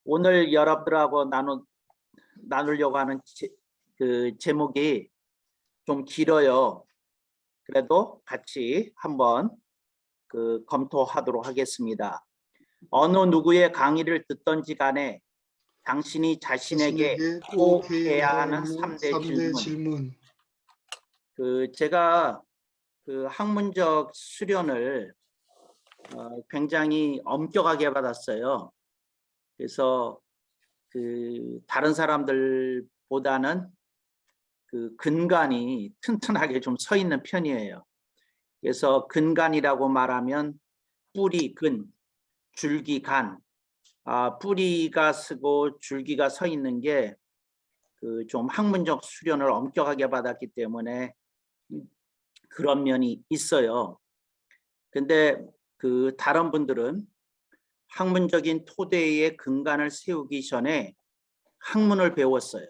오늘 여러분들하고 나누려고 하는 제목이 좀 길어요. 그래도 같이 한번 검토하도록 하겠습니다. 어느 누구의 강의를 듣던지 간에 당신이 자신에게 꼭 해야 하는 3대 3대 질문. 질문. 제가 학문적 수련을 굉장히 엄격하게 받았어요. 그래서 다른 사람들보다는 근간이 튼튼하게 좀 서 있는 편이에요. 그래서 근간이라고 말하면 뿌리, 근, 줄기, 간. 뿌리가 쓰고 줄기가 서 있는 게 좀 학문적 수련을 엄격하게 받았기 때문에 그런 면이 있어요. 근데 다른 분들은 학문적인 토대의 근간을 세우기 전에 학문을 배웠어요.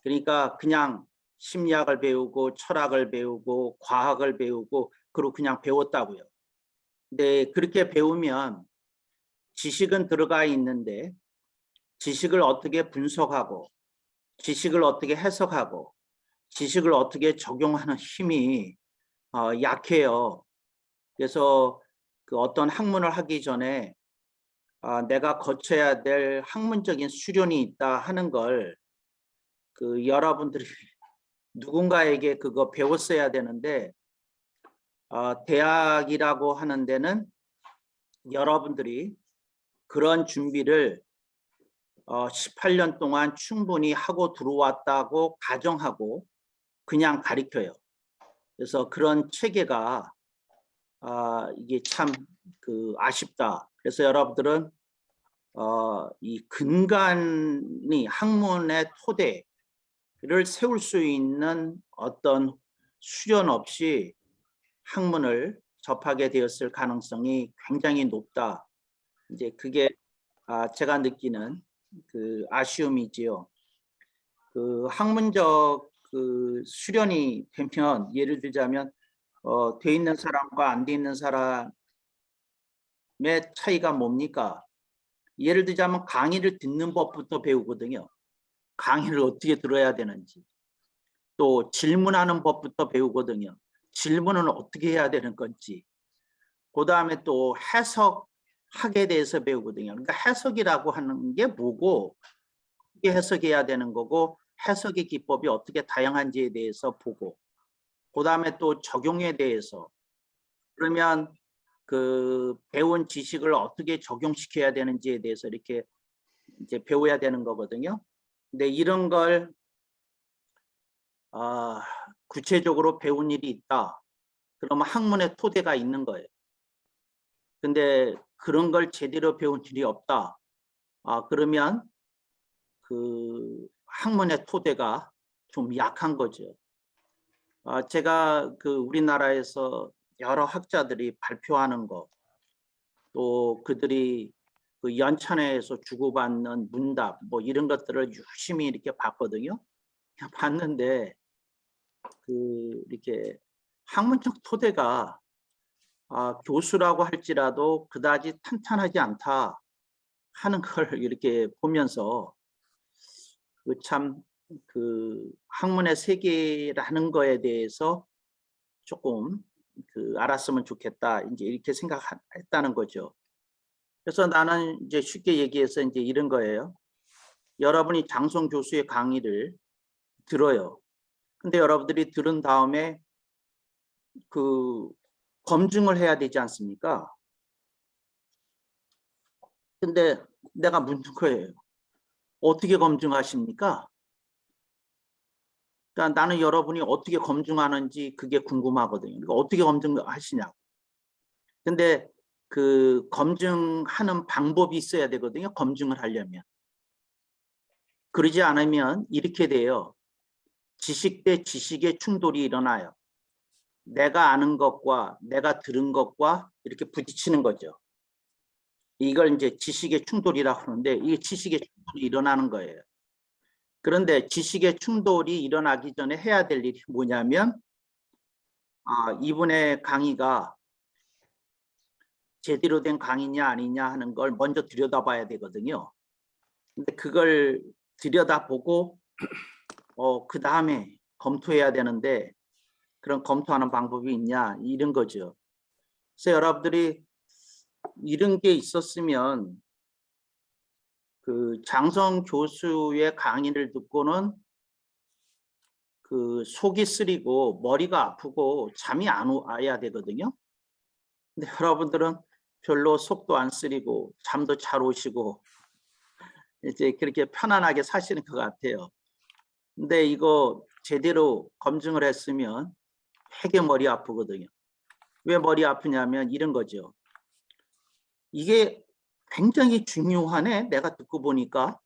그러니까 그냥 심리학을 배우고 철학을 배우고 과학을 배우고 그리고 그냥 배웠다고요. 근데 그렇게 배우면 지식은 들어가 있는데 지식을 어떻게 분석하고 지식을 어떻게 해석하고 지식을 어떻게 적용하는 힘이 약해요. 그래서 어떤 학문을 하기 전에 내가 거쳐야 될 학문적인 수련이 있다 하는 걸 여러분들이 누군가에게 그거 배웠어야 되는데 대학이라고 하는 데는 여러분들이 그런 준비를 18년 동안 충분히 하고 들어왔다고 가정하고 그냥 가르쳐요. 그래서 그런 체계가 이게 참 아쉽다. 그래서 여러분들은 이 근간이 학문의 토대를 세울 수 있는 어떤 수련 없이 학문을 접하게 되었을 가능성이 굉장히 높다. 이제 그게 제가 느끼는 아쉬움이지요. 학문적 수련이 되면 예를 들자면 돼 있는 사람과 안 돼 있는 사람의 차이가 뭡니까? 예를 들자면 강의를 듣는 법부터 배우거든요. 강의를 어떻게 들어야 되는지. 또 질문하는 법부터 배우거든요. 질문은 어떻게 해야 되는 건지. 그다음에 또 해석학에 대해서 배우거든요. 그러니까 해석이라고 하는 게 뭐고 어떻게 해석해야 되는 거고 해석의 기법이 어떻게 다양한지에 대해서 보고 그다음에 또 적용에 대해서 그러면 배운 지식을 어떻게 적용시켜야 되는지에 대해서 이렇게 이제 배워야 되는 거거든요. 근데 이런 걸 구체적으로 배운 일이 있다. 그러면 학문의 토대가 있는 거예요. 근데 그런 걸 제대로 배운 일이 없다. 그러면 학문의 토대가 좀 약한 거죠. 제가 우리나라에서 여러 학자들이 발표하는 거, 또 그들이 연찬회에서 주고받는 문답, 뭐 이런 것들을 유심히 이렇게 봤거든요. 봤는데 이렇게 학문적 토대가 교수라고 할지라도 그다지 탄탄하지 않다 하는 걸 이렇게 보면서 참 학문의 세계라는 거에 대해서 조금 알았으면 좋겠다 이제 이렇게 생각했다는 거죠. 그래서 나는 이제 쉽게 얘기해서 이제 이런 거예요. 여러분이 장성 교수의 강의를 들어요. 근데 여러분들이 들은 다음에 검증을 해야 되지 않습니까? 근데 내가 묻는 거예요. 어떻게 검증하십니까? 그러니까 나는 여러분이 어떻게 검증하는지 그게 궁금하거든요. 그러니까 어떻게 검증하시냐고. 근데 검증하는 방법이 있어야 되거든요. 검증을 하려면. 그러지 않으면 이렇게 돼요. 지식 대 지식의 충돌이 일어나요. 내가 아는 것과 내가 들은 것과 이렇게 부딪히는 거죠. 이걸 이제 지식의 충돌이라고 하는데 이게 지식의 충돌이 일어나는 거예요. 그런데 지식의 충돌이 일어나기 전에 해야 될 일이 뭐냐면 이분의 강의가 제대로 된 강의냐 아니냐 하는 걸 먼저 들여다봐야 되거든요. 근데 그걸 들여다보고 그 다음에 검토해야 되는데 그런 검토하는 방법이 있냐 이런 거죠. 그래서 여러분들이 이런 게 있었으면 그 장성 교수의 강의를 듣고는 그 속이 쓰리고 머리가 아프고 잠이 안 와야 되거든요. 근데 여러분들은 별로 속도 안 쓰리고 잠도 잘 오시고 이제 그렇게 편안하게 사시는 것 같아요. 근데 이거 제대로 검증을 했으면 되게 머리 아프거든요. 왜 머리 아프냐면 이런 거죠. 이게 굉장히 중요하네. 내가 듣고 보니까.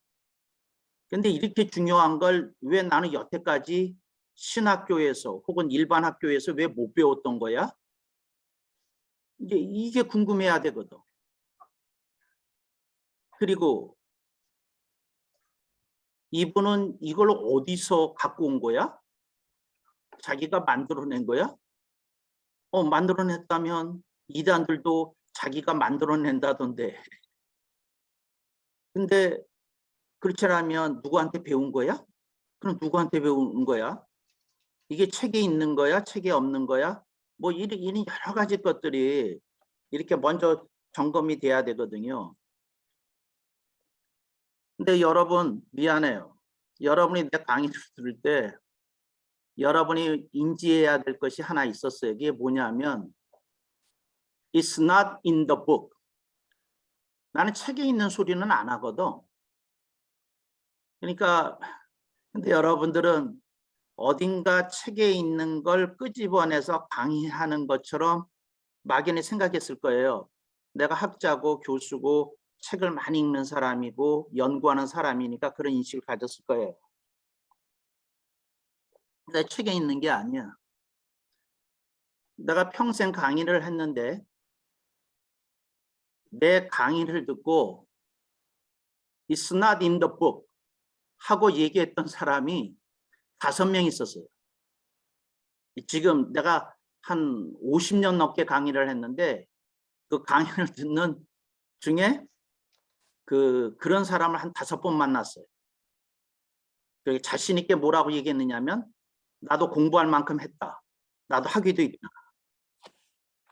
근데 이렇게 중요한 걸 왜 나는 여태까지 신학교에서 혹은 일반 학교에서 왜 못 배웠던 거야? 이제 이게 궁금해야 되거든. 그리고 이분은 이걸 어디서 갖고 온 거야? 자기가 만들어낸 거야? 만들어냈다면 이단들도 자기가 만들어낸다던데. 근데 그렇지라면 누구한테 배운 거야? 그럼 누구한테 배운 거야? 이게 책에 있는 거야? 책에 없는 거야? 뭐 이런 여러 가지 것들이 이렇게 먼저 점검이 돼야 되거든요. 근데 여러분 미안해요. 여러분이 내 강의를 들을 때 여러분이 인지해야 될 것이 하나 있었어요. 이게 뭐냐면 It's not in the book. 나는 책에 있는 소리는 안 하거든. 그러니까 근데 여러분들은 어딘가 책에 있는 걸 끄집어내서 강의하는 것처럼 막연히 생각했을 거예요. 내가 학자고 교수고 책을 많이 읽는 사람이고 연구하는 사람이니까 그런 인식을 가졌을 거예요. 근데 책에 있는 게 아니야. 내가 평생 강의를 했는데 내 강의를 듣고 It's not in the book 하고 얘기했던 사람이 5명 있었어요. 지금 내가 한 50년 넘게 강의를 했는데 그 강의를 듣는 중에 그런 사람을 한 5번 만났어요. 자신 있게 뭐라고 얘기했느냐면 나도 공부할 만큼 했다. 나도 학위도 있다.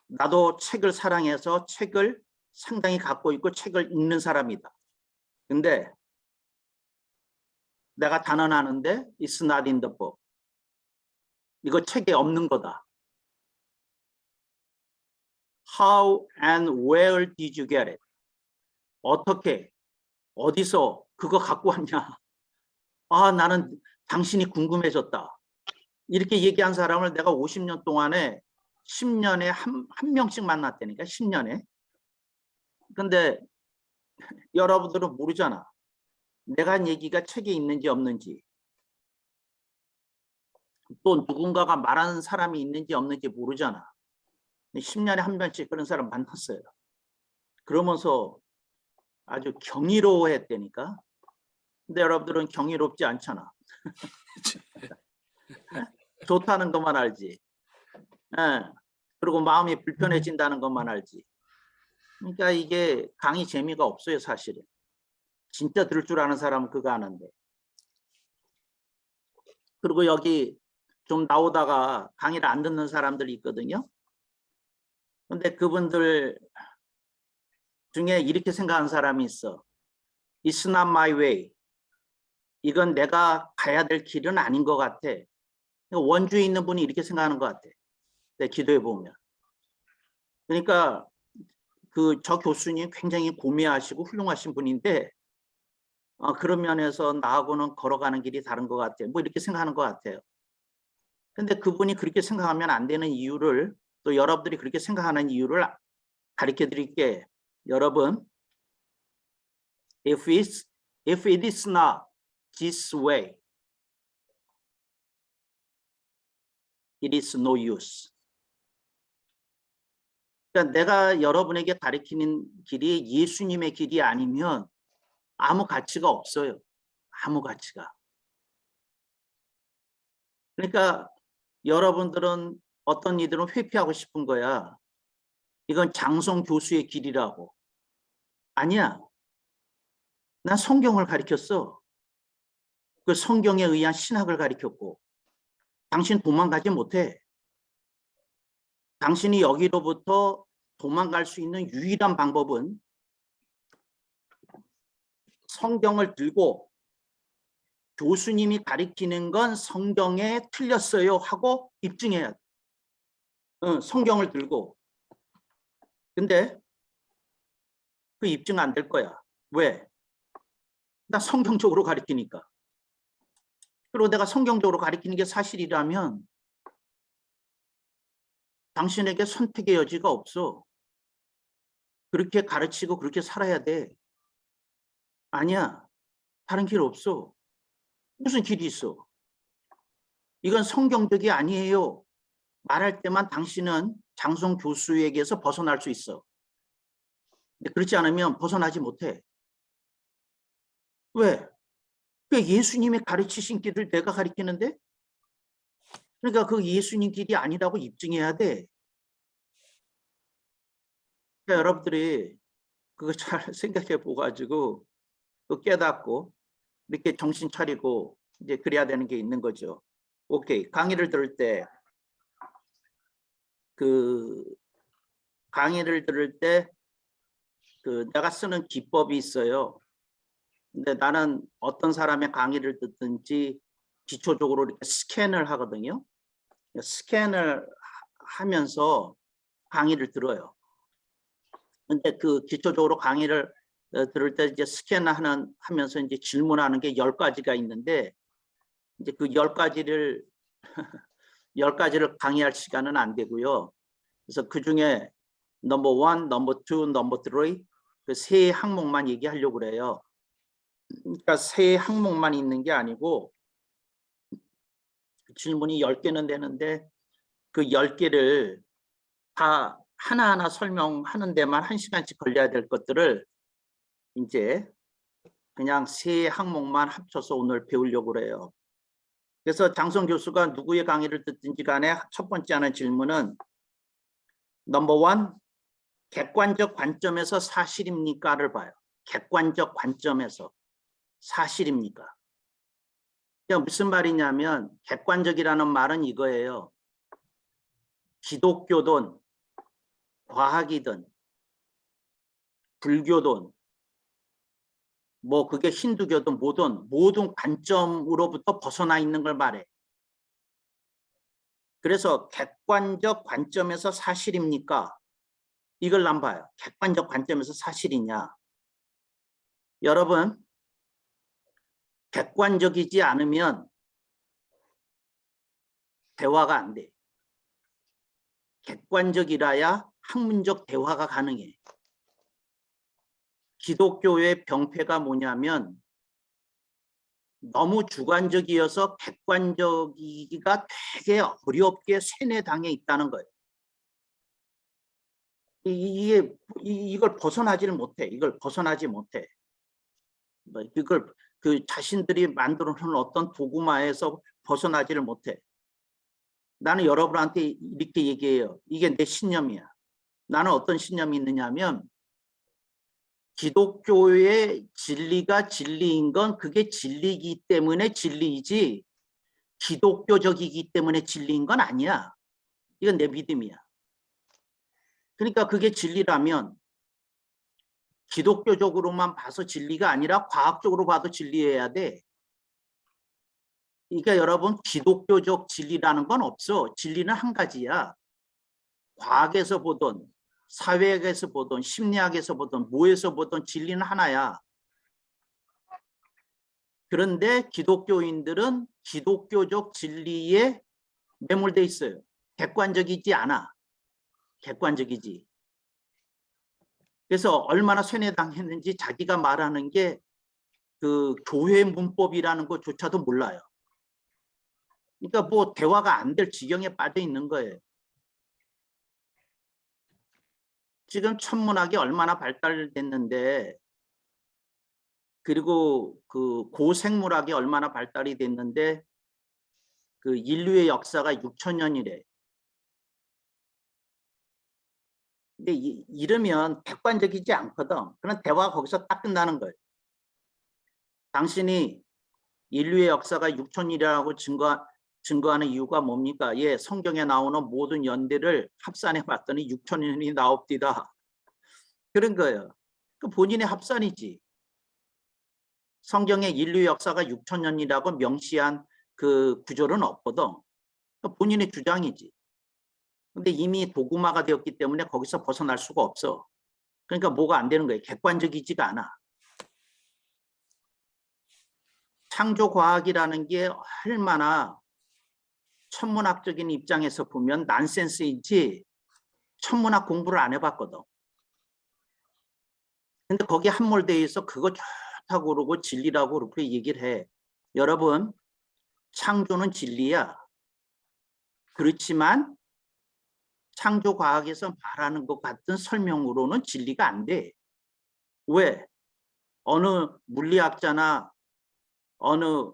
나도 책을 사랑해서 책을 상당히 갖고 있고 책을 읽는 사람이다. 근데 내가 단언하는데 It's not in the book. 이거 책에 없는 거다. How and where did you get it? 어떻게, 어디서 그거 갖고 왔냐? 나는 당신이 궁금해졌다. 이렇게 얘기한 사람을 내가 50년 동안에 10년에 한 명씩 만났다니까, 10년에. 근데 여러분들은 모르잖아. 내가 한 얘기가 책에 있는지 없는지. 또 누군가가 말하는 사람이 있는지 없는지 모르잖아. 10년에 한 번씩 그런 사람 만났어요. 그러면서 아주 경이로워했다니까. 근데 여러분들은 경이롭지 않잖아. 좋다는 것만 알지. 그리고 마음이 불편해진다는 것만 알지. 그러니까 이게 강의 재미가 없어요, 사실은. 진짜 들을 줄 아는 사람은 그거 아는데. 그리고 여기 좀 나오다가 강의를 안 듣는 사람들이 있거든요. 근데 그분들 중에 이렇게 생각하는 사람이 있어. It's not my way. 이건 내가 가야 될 길은 아닌 것 같아. 원주에 있는 분이 이렇게 생각하는 것 같아. 내 기도해 보면. 그러니까 저 교수님 굉장히 고매하시고 훌륭하신 분인데 그런 면에서 나하고는 걸어가는 길이 다른 것 같아요. 뭐 이렇게 생각하는 것 같아요. 근데 그분이 그렇게 생각하면 안 되는 이유를 또 여러분들이 그렇게 생각하는 이유를 가르쳐 드릴게. 여러분, if it is not this way, it is no use. 그러니까 내가 여러분에게 가르치는 길이 예수님의 길이 아니면 아무 가치가 없어요. 아무 가치가. 그러니까 여러분들은 어떤 이들은 회피하고 싶은 거야. 이건 장성 교수의 길이라고. 아니야. 난 성경을 가르쳤어. 그 성경에 의한 신학을 가르쳤고 당신 도망가지 못해. 당신이 여기로부터 도망갈 수 있는 유일한 방법은 성경을 들고 교수님이 가르치는 건 성경에 틀렸어요 하고 입증해야 돼. 성경을 들고. 근데 그 입증 안 될 거야. 왜? 나 성경적으로 가르치니까. 그리고 내가 성경적으로 가르치는 게 사실이라면 당신에게 선택의 여지가 없어. 그렇게 가르치고 그렇게 살아야 돼. 아니야. 다른 길 없어. 무슨 길이 있어? 이건 성경적이 아니에요. 말할 때만 당신은 장성 교수에게서 벗어날 수 있어. 근데 그렇지 않으면 벗어나지 못해. 왜? 그 예수님이 가르치신 길을 내가 가르치는데? 그러니까 그 예수님 길이 아니라고 입증해야 돼. 그러니까 여러분들이 그거 잘 생각해 보가지고 그 깨닫고 이렇게 정신 차리고 이제 그래야 되는 게 있는 거죠. 오케이. 강의를 들을 때 내가 쓰는 기법이 있어요. 근데 나는 어떤 사람의 강의를 듣든지 기초적으로 이렇게 스캔을 하거든요. 스캔을 하면서 강의를 들어요. 근데 그 기초적으로 강의를 들을 때 이제 하면서 이제 질문하는 게 10가지가 있는데 이제 그 10가지를 10가지를 강의할 시간은 안 되고요. 그래서 그 중에 넘버 1, 넘버 2, 넘버 3 그 세 항목만 얘기하려고 그래요. 그러니까 세 항목만 있는 게 아니고 질문이 10개는 되는데 그 10개를 다 하나하나 설명하는 데만 1시간씩 걸려야 될 것들을 이제 그냥 세 항목만 합쳐서 오늘 배우려고 그래요. 그래서 장성 교수가 누구의 강의를 듣든지 간에 첫 번째 하는 질문은 넘버 1, 객관적 관점에서 사실입니까를 봐요. 객관적 관점에서 사실입니까? 무슨 말이냐면 객관적이라는 말은 이거예요. 기독교든 과학이든 불교든 뭐 그게 힌두교든 뭐든 모든 관점으로부터 벗어나 있는 걸 말해. 그래서 객관적 관점에서 사실입니까? 이걸 난 봐요. 객관적 관점에서 사실이냐. 여러분 객관적이지 않으면 대화가 안 돼. 객관적이라야 학문적 대화가 가능해. 기독교의 병폐가 뭐냐면 너무 주관적이어서 객관적이기가 되게 어렵게 세뇌당해 있다는 거예요. 이걸 벗어나지를 못해. 이걸 벗어나지 못해. 이걸 그 자신들이 만들어 놓은 어떤 도구마에서 벗어나지를 못해. 나는 여러분한테 이렇게 얘기해요. 이게 내 신념이야. 나는 어떤 신념이 있느냐면 기독교의 진리가 진리인 건 그게 진리이기 때문에 진리이지 기독교적이기 때문에 진리인 건 아니야. 이건 내 믿음이야. 그러니까 그게 진리라면 기독교적으로만 봐서 진리가 아니라 과학적으로 봐도 진리해야 돼. 그러니까 여러분 기독교적 진리라는 건 없어. 진리는 한 가지야. 과학에서 보든 사회학에서 보든 심리학에서 보든 뭐에서 보든 진리는 하나야. 그런데 기독교인들은 기독교적 진리에 매몰돼 있어요. 객관적이지 않아. 객관적이지. 그래서 얼마나 세뇌당했는지 자기가 말하는 게 그 교회 문법이라는 것조차도 몰라요. 그러니까 뭐 대화가 안 될 지경에 빠져 있는 거예요. 지금 천문학이 얼마나 발달됐는데 그리고 그 고생물학이 얼마나 발달이 됐는데 그 인류의 역사가 6,000년이래. 근데 이러면 객관적이지 않거든. 그런 대화가 거기서 딱 끝나는 거예요. 당신이 인류의 역사가 6천년이라고 증거하는 이유가 뭡니까? 예, 성경에 나오는 모든 연대를 합산해 봤더니 6천년이 나옵디다. 그런 거예요. 그 본인의 합산이지. 성경에 인류 역사가 6천년이라고 명시한 그 구절은 없거든. 본인의 주장이지. 근데 이미 도구마가 되었기 때문에 거기서 벗어날 수가 없어. 그러니까 뭐가 안 되는 거예요. 객관적이지가 않아. 창조과학이라는 게 얼마나 천문학적인 입장에서 보면 난센스인지 천문학 공부를 안 해봤거든. 근데 거기에 함몰되어 있어 그거 좋다고 그러고 진리라고 그렇게 얘기를 해. 여러분, 창조는 진리야. 그렇지만 창조과학에서 말하는 것 같은 설명으로는 진리가 안 돼. 왜? 어느 물리학자나 어느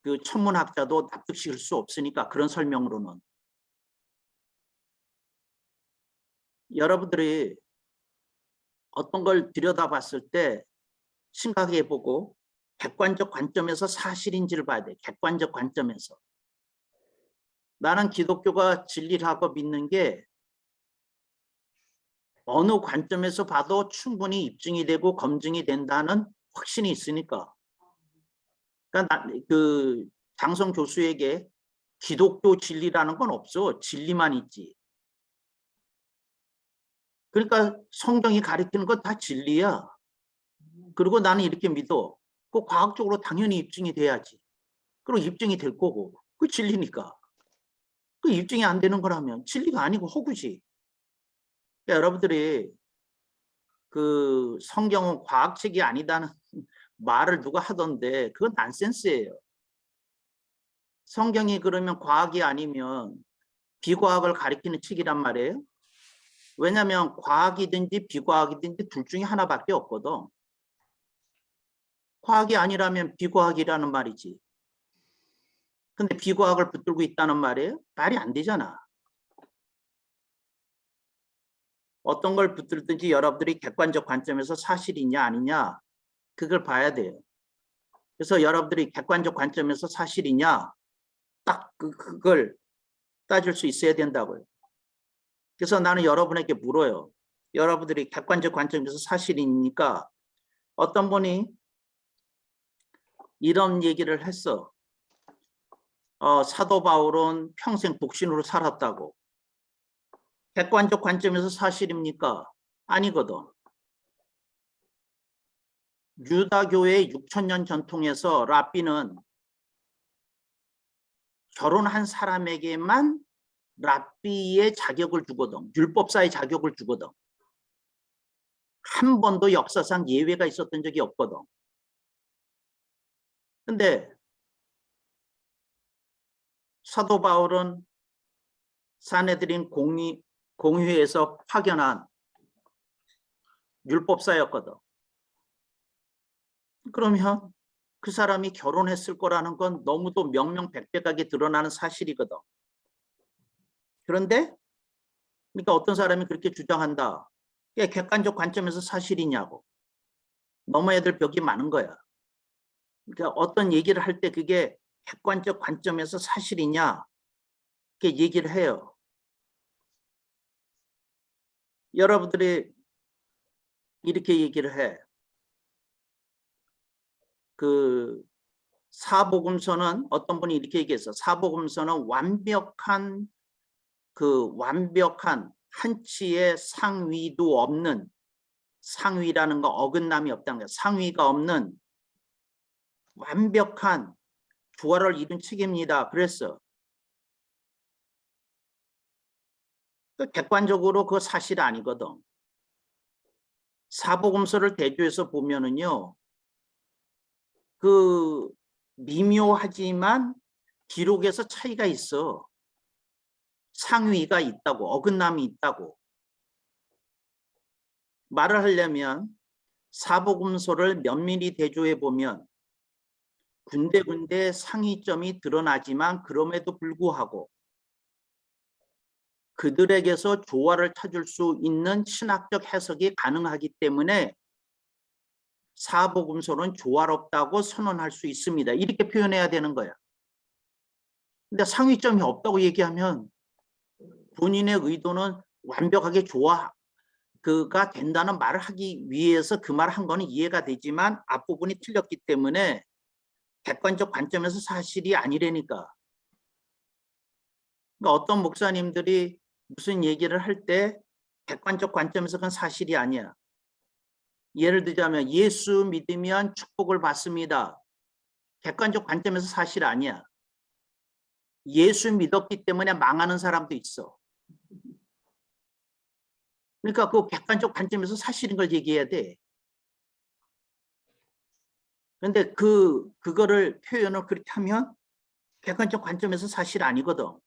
그 천문학자도 납득시킬 수 없으니까 그런 설명으로는. 여러분들이 어떤 걸 들여다봤을 때 심각해보고 객관적 관점에서 사실인지를 봐야 돼. 객관적 관점에서. 나는 기독교가 진리를 하고 믿는 게 어느 관점에서 봐도 충분히 입증이 되고 검증이 된다는 확신이 있으니까. 그러니까 그 장성 교수에게 기독교 진리라는 건 없어. 진리만 있지. 그러니까 성경이 가리키는 건 다 진리야. 그리고 나는 이렇게 믿어. 그 과학적으로 당연히 입증이 돼야지. 그리고 입증이 될 거고. 그 진리니까. 그 입증이 안 되는 거라면 진리가 아니고 허구지. 그러니까 여러분들이 그 성경은 과학책이 아니다는 말을 누가 하던데 그건 난센스예요. 성경이 그러면 과학이 아니면 비과학을 가리키는 책이란 말이에요. 왜냐하면 과학이든지 비과학이든지 둘 중에 하나밖에 없거든. 과학이 아니라면 비과학이라는 말이지. 근데 비과학을 붙들고 있다는 말이에요? 말이 안 되잖아. 어떤 걸 붙들든지 여러분들이 객관적 관점에서 사실이냐 아니냐 그걸 봐야 돼요. 그래서 여러분들이 객관적 관점에서 사실이냐 딱 그걸 따질 수 있어야 된다고요. 그래서 나는 여러분에게 물어요. 여러분들이 객관적 관점에서 사실이니까 어떤 분이 이런 얘기를 했어. 사도 바울은 평생 독신으로 살았다고. 객관적 관점에서 사실입니까? 아니거든. 유다교의 6천년 전통에서 랍비는 결혼한 사람에게만 랍비의 자격을 주거든. 율법사의 자격을 주거든. 한 번도 역사상 예외가 있었던 적이 없거든. 근데 사도 바울은 사내들인 공회에서 파견한 율법사였거든. 그러면 그 사람이 결혼했을 거라는 건 너무도 명명백백하게 드러나는 사실이거든. 그런데 그러니까 어떤 사람이 그렇게 주장한다. 그게 객관적 관점에서 사실이냐고. 넘어야 될 벽이 많은 거야. 그러니까 어떤 얘기를 할 때 그게 객관적 관점에서 사실이냐 이렇게 얘기를 해요. 여러분들이 이렇게 얘기를 해. 그 사복음서는 어떤 분이 이렇게 얘기했어. 사복음서는 완벽한 한치의 상위도 없는, 상위라는 거 어긋남이 없다는 거야. 상위가 없는 완벽한 조화를 이룬 책입니다. 그랬어. 객관적으로 그 사실 아니거든. 사복음서를 대조해서 보면은요. 그 미묘하지만 기록에서 차이가 있어. 상위가 있다고, 어긋남이 있다고. 말을 하려면 사복음서를 면밀히 대조해 보면 군데군데 상위점이 드러나지만 그럼에도 불구하고 그들에게서 조화를 찾을 수 있는 신학적 해석이 가능하기 때문에 사복음서는 조화롭다고 선언할 수 있습니다. 이렇게 표현해야 되는 거야. 근데 상위점이 없다고 얘기하면 본인의 의도는 완벽하게 그가 된다는 말을 하기 위해서 그 말을 한 거는 이해가 되지만 앞부분이 틀렸기 때문에 객관적 관점에서 사실이 아니라니까. 그러니까 어떤 목사님들이 무슨 얘기를 할 때 객관적 관점에서 그건 사실이 아니야. 예를 들자면 예수 믿으면 축복을 받습니다. 객관적 관점에서 사실 아니야. 예수 믿었기 때문에 망하는 사람도 있어. 그러니까 그 객관적 관점에서 사실인 걸 얘기해야 돼. 그런데 그거를 표현을 그렇게 하면 객관적 관점에서 사실 아니거든.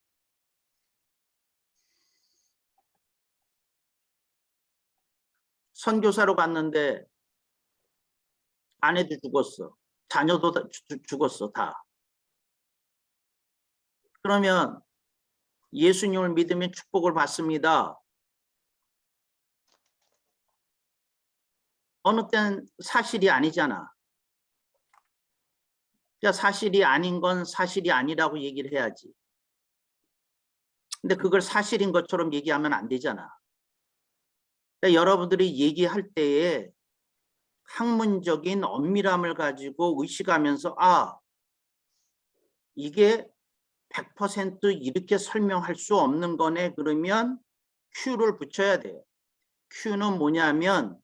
선교사로 갔는데 아내도 죽었어. 자녀도 다 죽었어, 다. 그러면 예수님을 믿으면 축복을 받습니다. 어느 때는 사실이 아니잖아. 그러니까 사실이 아닌 건 사실이 아니라고 얘기를 해야지. 근데 그걸 사실인 것처럼 얘기하면 안 되잖아. 그러니까 여러분들이 얘기할 때에 학문적인 엄밀함을 가지고 의식하면서 이게 100% 이렇게 설명할 수 없는 거네. 그러면 Q를 붙여야 돼요. Q는 뭐냐면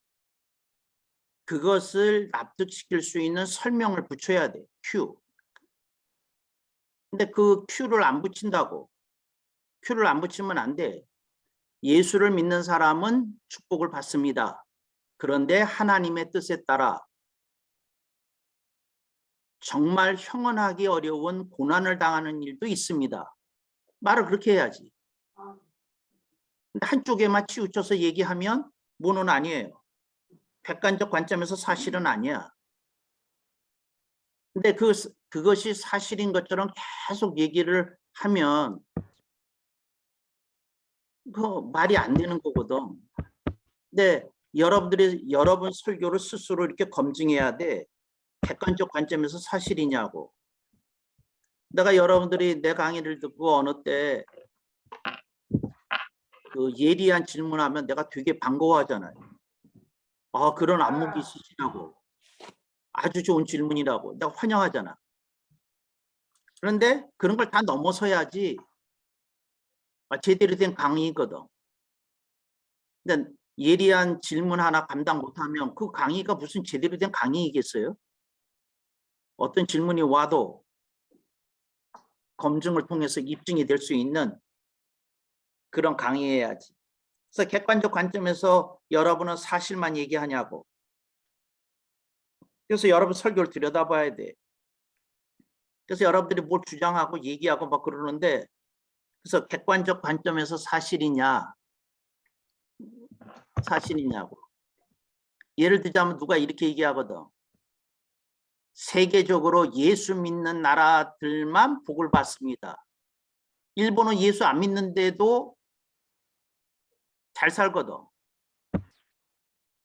그것을 납득시킬 수 있는 설명을 붙여야 돼. Q. 근데 그 Q를 안 붙인다고. Q를 안 붙이면 안 돼. 예수를 믿는 사람은 축복을 받습니다. 그런데 하나님의 뜻에 따라 정말 형언하기 어려운 고난을 당하는 일도 있습니다. 말을 그렇게 해야지. 근데 한쪽에만 치우쳐서 얘기하면 뭐는 아니에요. 객관적 관점에서 사실은 아니야. 근데 그것이 사실인 것처럼 계속 얘기를 하면 그 말이 안 되는 거거든. 근데 여러분 설교를 스스로 이렇게 검증해야 돼. 객관적 관점에서 사실이냐고. 내가 여러분들이 내 강의를 듣고 어느 때 그 예리한 질문하면 내가 되게 반가워하잖아요. 그런 안목이 있으시라고. 아주 좋은 질문이라고. 내가 환영하잖아. 그런데 그런 걸 다 넘어서야지 제대로 된 강의거든. 근데 예리한 질문 하나 감당 못하면 그 강의가 무슨 제대로 된 강의이겠어요? 어떤 질문이 와도 검증을 통해서 입증이 될 수 있는 그런 강의해야지. 그래서 객관적 관점에서 여러분은 사실만 얘기하냐고. 그래서 여러분 설교를 들여다봐야 돼. 그래서 여러분들이 뭘 주장하고 얘기하고 막 그러는데 그래서 객관적 관점에서 사실이냐고. 예를 들자면 누가 이렇게 얘기하거든. 세계적으로 예수 믿는 나라들만 복을 받습니다. 일본은 예수 안 믿는데도 잘 살거든.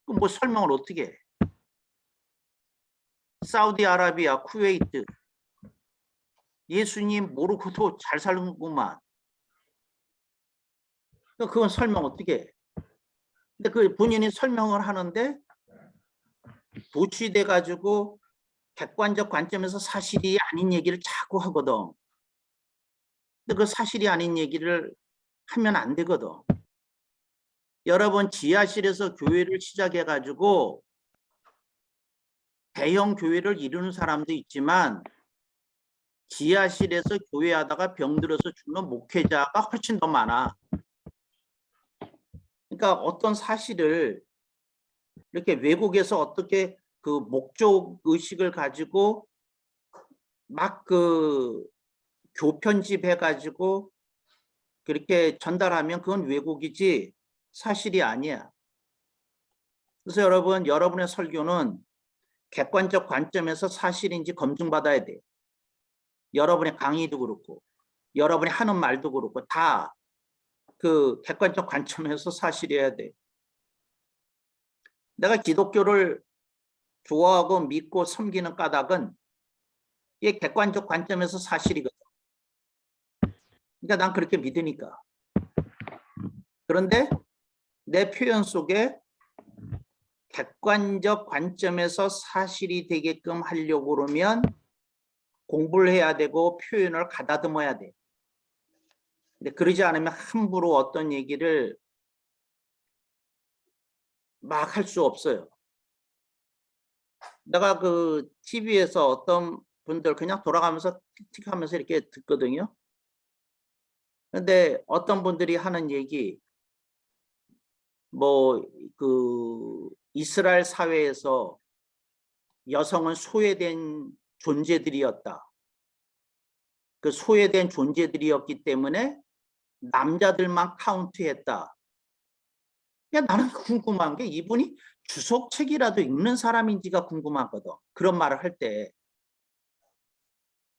그럼 뭐 설명을 어떻게 해? 사우디아라비아, 쿠웨이트 예수님 모르고도 잘 살는구만. 그건 설명 어떻게 해? 근데 그 본인이 설명을 하는데 도취돼 가지고 객관적 관점에서 사실이 아닌 얘기를 자꾸 하거든. 근데 그 사실이 아닌 얘기를 하면 안 되거든. 여러분 지하실에서 교회를 시작해 가지고 대형 교회를 이루는 사람도 있지만 지하실에서 교회하다가 병들어서 죽는 목회자가 훨씬 더 많아. 그러니까 어떤 사실을 이렇게 외국에서 어떻게 그 목적 의식을 가지고 막 그 교편집해 가지고 그렇게 전달하면 그건 왜곡이지 사실이 아니야. 그래서 여러분의 설교는 객관적 관점에서 사실인지 검증받아야 돼. 여러분의 강의도 그렇고 여러분이 하는 말도 그렇고 다 그 객관적 관점에서 사실이어야 돼. 내가 기독교를 좋아하고 믿고 섬기는 까닭은 이게 객관적 관점에서 사실이거든. 그러니까 난 그렇게 믿으니까. 그런데 내 표현 속에 객관적 관점에서 사실이 되게끔 하려고 그러면 공부를 해야 되고 표현을 가다듬어야 돼. 근데 그러지 않으면 함부로 어떤 얘기를 막 할 수 없어요. 내가 그 TV에서 어떤 분들 그냥 돌아가면서 틱틱 하면서 이렇게 듣거든요. 근데 어떤 분들이 하는 얘기, 뭐, 이스라엘 사회에서 여성은 소외된 존재들이었다. 그 소외된 존재들이었기 때문에 남자들만 카운트했다. 야, 나는 궁금한 게 이분이 주석책이라도 읽는 사람인지가 궁금하거든. 그런 말을 할 때.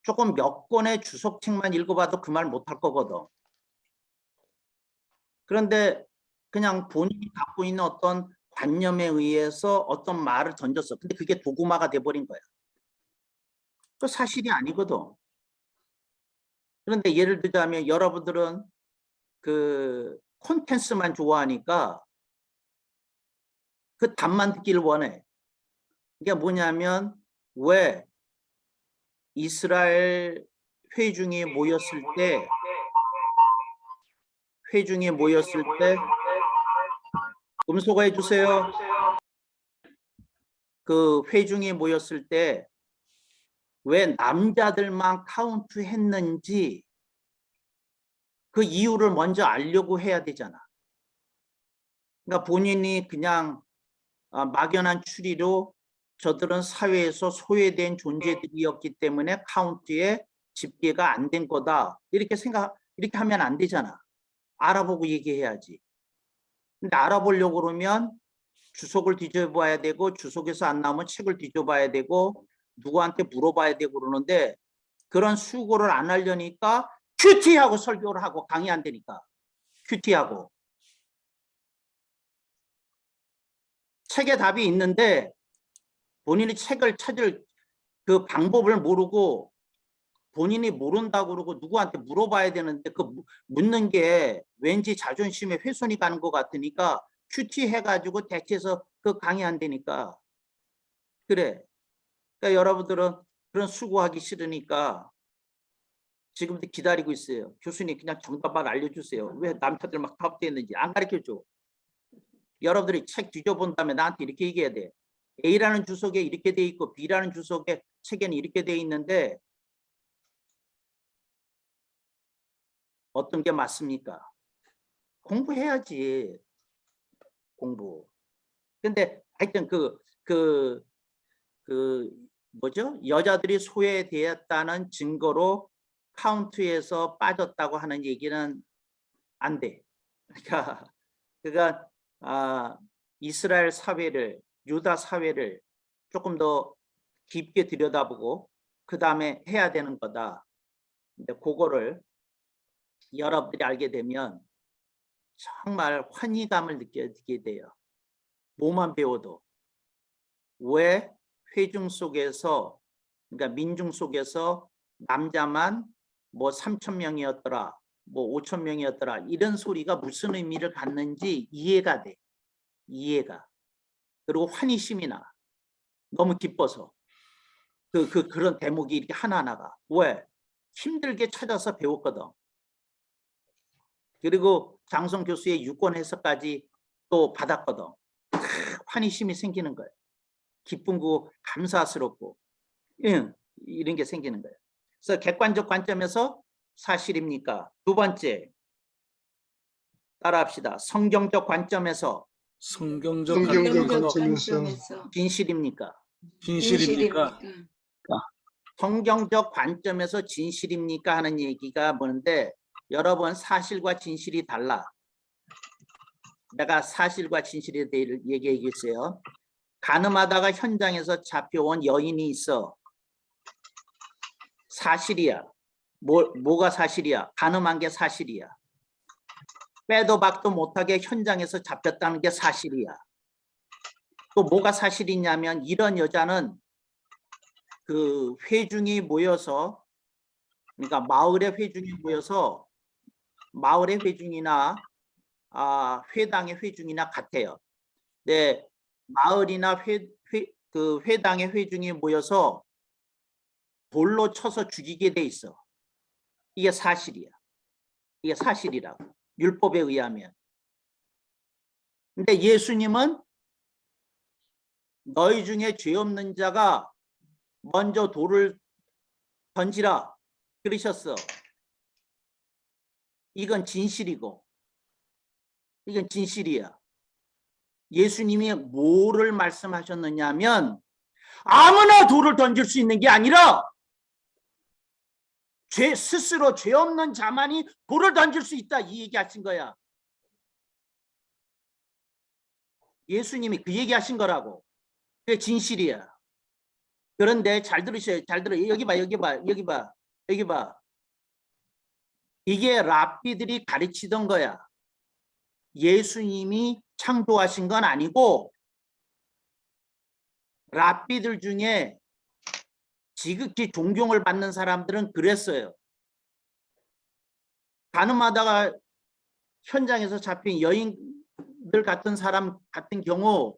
조금 몇 권의 주석책만 읽어봐도 그 말 못할 거거든. 그런데 그냥 본인이 갖고 있는 어떤 관념에 의해서 어떤 말을 던졌어. 근데 그게 도구마가 돼버린 거야. 그 사실이 아니거든. 그런데 예를 들자면 여러분들은 그 콘텐츠만 좋아하니까 그 답만 듣기를 원해. 이게 뭐냐면 왜 이스라엘 회중이 모였을 때 음소거 해주세요. 그 회중이 모였을 때 왜 남자들만 카운트 했는지 그 이유를 먼저 알려고 해야 되잖아. 그러니까 본인이 그냥 막연한 추리로 저들은 사회에서 소외된 존재들이었기 때문에 카운트에 집계가 안 된 거다. 이렇게 하면 안 되잖아. 알아보고 얘기해야지. 근데 알아보려고 그러면 주석을 뒤져봐야 되고 주석에서 안 나오면 책을 뒤져봐야 되고 누구한테 물어봐야 되고 그러는데 그런 수고를 안 하려니까 큐티하고 설교를 하고 강의 안 되니까 큐티하고 책에 답이 있는데 본인이 책을 찾을 그 방법을 모르고 본인이 모른다고 그러고 누구한테 물어봐야 되는데 그 묻는 게 왠지 자존심에 훼손이 가는 것 같으니까 큐티 해가지고 대체해서 그 강의 안 되니까 그래. 그러니까 여러분들은 그런 수고하기 싫으니까 지금도 기다리고 있어요. 교수님 그냥 정답만 알려주세요. 왜 남자들 막 파업되었는지 안 가르쳐줘. 여러분들이 책 뒤져본 다음에 나한테 이렇게 얘기해야 돼. A라는 주석에 이렇게 돼 있고 B라는 주석에 책에는 이렇게 돼 있는데 어떤 게 맞습니까? 공부해야지. 공부. 근데 하여튼 뭐죠? 여자들이 소외되었다는 증거로 카운트에서 빠졌다고 하는 얘기는 안 돼. 그러니까 이스라엘 사회를 유다 사회를 조금 더 깊게 들여다보고 그 다음에 해야 되는 거다. 근데 그거를 여러분들이 알게 되면 정말 환희감을 느끼게 돼요. 뭐만 배워도. 왜 회중 속에서 그러니까 민중 속에서 남자만 뭐 3,000명이었더라 뭐 5,000명이었더라 이런 소리가 무슨 의미를 갖는지 이해가 돼. 이해가. 그리고 환희심이 나. 너무 기뻐서. 그런 대목이 이렇게 하나하나가. 왜? 힘들게 찾아서 배웠거든. 그리고 장성 교수의 유권 해석까지 또 받았거든. 환희심이 생기는 거예요. 기쁨고 감사스럽고 이런 게 생기는 거예요. 그래서 객관적 관점에서 사실입니까? 두 번째 따라합시다. 성경적 관점에서 성경적 관점에서 진실입니까? 진실입니까? 성경적 관점에서 진실입니까 하는 얘기가 뭔데 여러분 사실과 진실이 달라. 내가 사실과 진실에 대해 얘기해주세요. 가늠하다가 현장에서 잡혀온 여인이 있어. 사실이야. 뭐가 사실이야? 가늠한 게 사실이야. 빼도 박도 못하게 현장에서 잡혔다는 게 사실이야. 또 뭐가 사실이냐면 이런 여자는 그 회중이 모여서, 그러니까 마을의 회중이 모여서, 마을의 회중이나 회당의 회중이나 같아요. 네, 마을이나 그 회당의 회중이 모여서 돌로 쳐서 죽이게 돼 있어. 이게 사실이야. 이게 사실이라고. 율법에 의하면. 근데 예수님은 너희 중에 죄 없는 자가 먼저 돌을 던지라 그러셨어. 이건 진실이고, 이건 진실이야. 예수님이 뭐를 말씀하셨느냐면 아무나 돌을 던질 수 있는 게 아니라 스스로 죄 없는 자만이 돌을 던질 수 있다, 이 얘기하신 거야. 예수님이 그 얘기하신 거라고. 그게 진실이야. 그런데 잘 들으셔요. 잘 들어. 여기 봐, 여기 봐, 여기 봐, 여기 봐. 이게 랍비들이 가르치던 거야. 예수님이 창조하신 건 아니고 랍비들 중에 지극히 존경을 받는 사람들은 그랬어요. 가늠하다가 현장에서 잡힌 여인들 같은 사람 같은 경우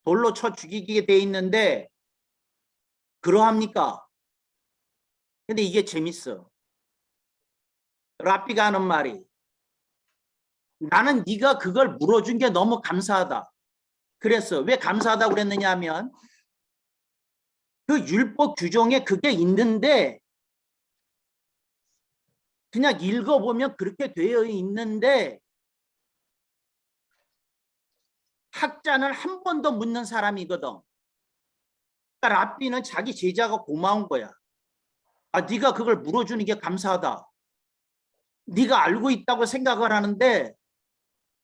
돌로 쳐 죽이게 돼 있는데 그러합니까? 근데 이게 재밌어. 랍비가 하는 말이 나는 네가 그걸 물어준 게 너무 감사하다. 그랬어. 왜 감사하다고 그랬느냐 하면 그 율법 규정에 그게 있는데 그냥 읽어보면 그렇게 되어 있는데 학자는 한 번도 묻는 사람이거든. 그러니까 랍비는 자기 제자가 고마운 거야. 네가 그걸 물어주는 게 감사하다. 네가 알고 있다고 생각을 하는데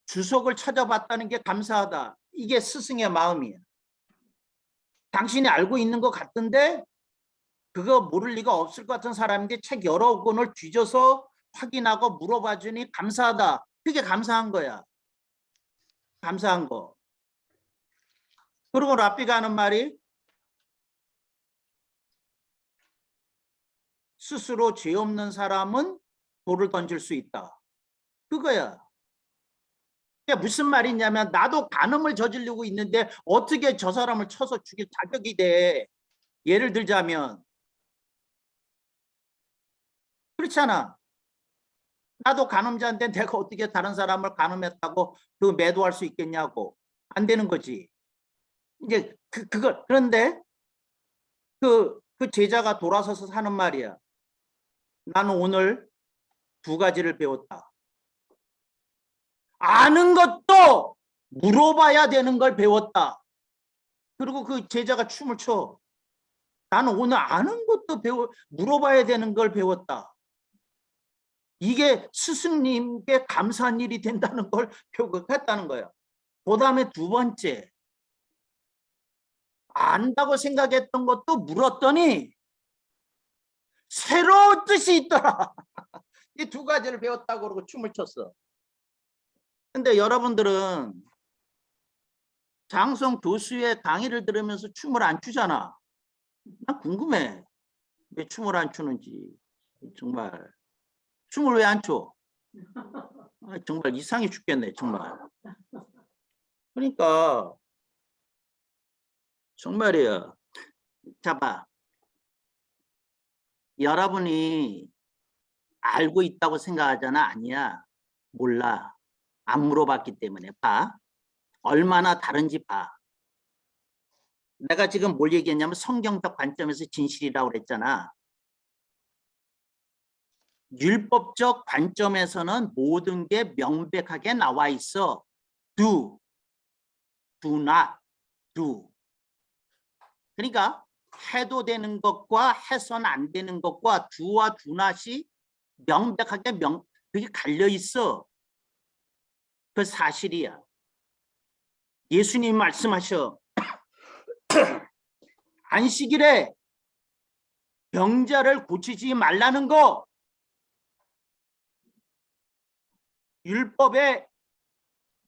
주석을 찾아봤다는 게 감사하다. 이게 스승의 마음이야. 당신이 알고 있는 것 같은데 그거 모를 리가 없을 것 같은 사람인데 책 여러 권을 뒤져서 확인하고 물어봐 주니 감사하다. 그게 감사한 거야. 감사한 거. 그리고 랍비가 하는 말이 스스로 죄 없는 사람은 돌을 던질 수 있다. 그거야. 그게 무슨 말이냐면 나도 간음을 저지르고 있는데 어떻게 저 사람을 쳐서 죽일 자격이 돼. 예를 들자면 그렇잖아. 나도 간음자인데 내가 어떻게 다른 사람을 간음했다고 그 매도할 수 있겠냐고. 안 되는 거지. 이제 그걸 그런데 그 제자가 돌아서서 하는 말이야. 나는 오늘 두 가지를 배웠다. 아는 것도 물어봐야 되는 걸 배웠다. 그리고 그 제자가 춤을 춰. 나는 오늘 아는 것도 물어봐야 되는 걸 배웠다. 이게 스승님께 감사한 일이 된다는 걸 표현했다는 거예요. 그 다음에 두 번째, 안다고 생각했던 것도 물었더니 새로운 뜻이 있더라. 이 두 가지를 배웠다고 그러고 춤을 췄어. 근데 여러분들은 장성 교수의 강의를 들으면서 춤을 안 추잖아. 난 궁금해. 왜 춤을 안 추는지. 정말 춤을 왜 안 춰? 정말 이상해 죽겠네 정말. 그러니까 정말이야. 자 봐. 여러분이 알고 있다고 생각하잖아. 아니야. 몰라. 안 물어봤기 때문에. 봐. 얼마나 다른지 봐. 내가 지금 뭘 얘기했냐면 성경적 관점에서 진실이라고 그랬잖아. 율법적 관점에서는 모든 게 명백하게 나와 있어. do, do not, do. 그러니까 해도 되는 것과 해서는 안 되는 것과 do와 do not이 명백하게 그게 갈려 있어. 그 사실이야. 예수님 말씀하셔. 안식일에 병자를 고치지 말라는 거 율법의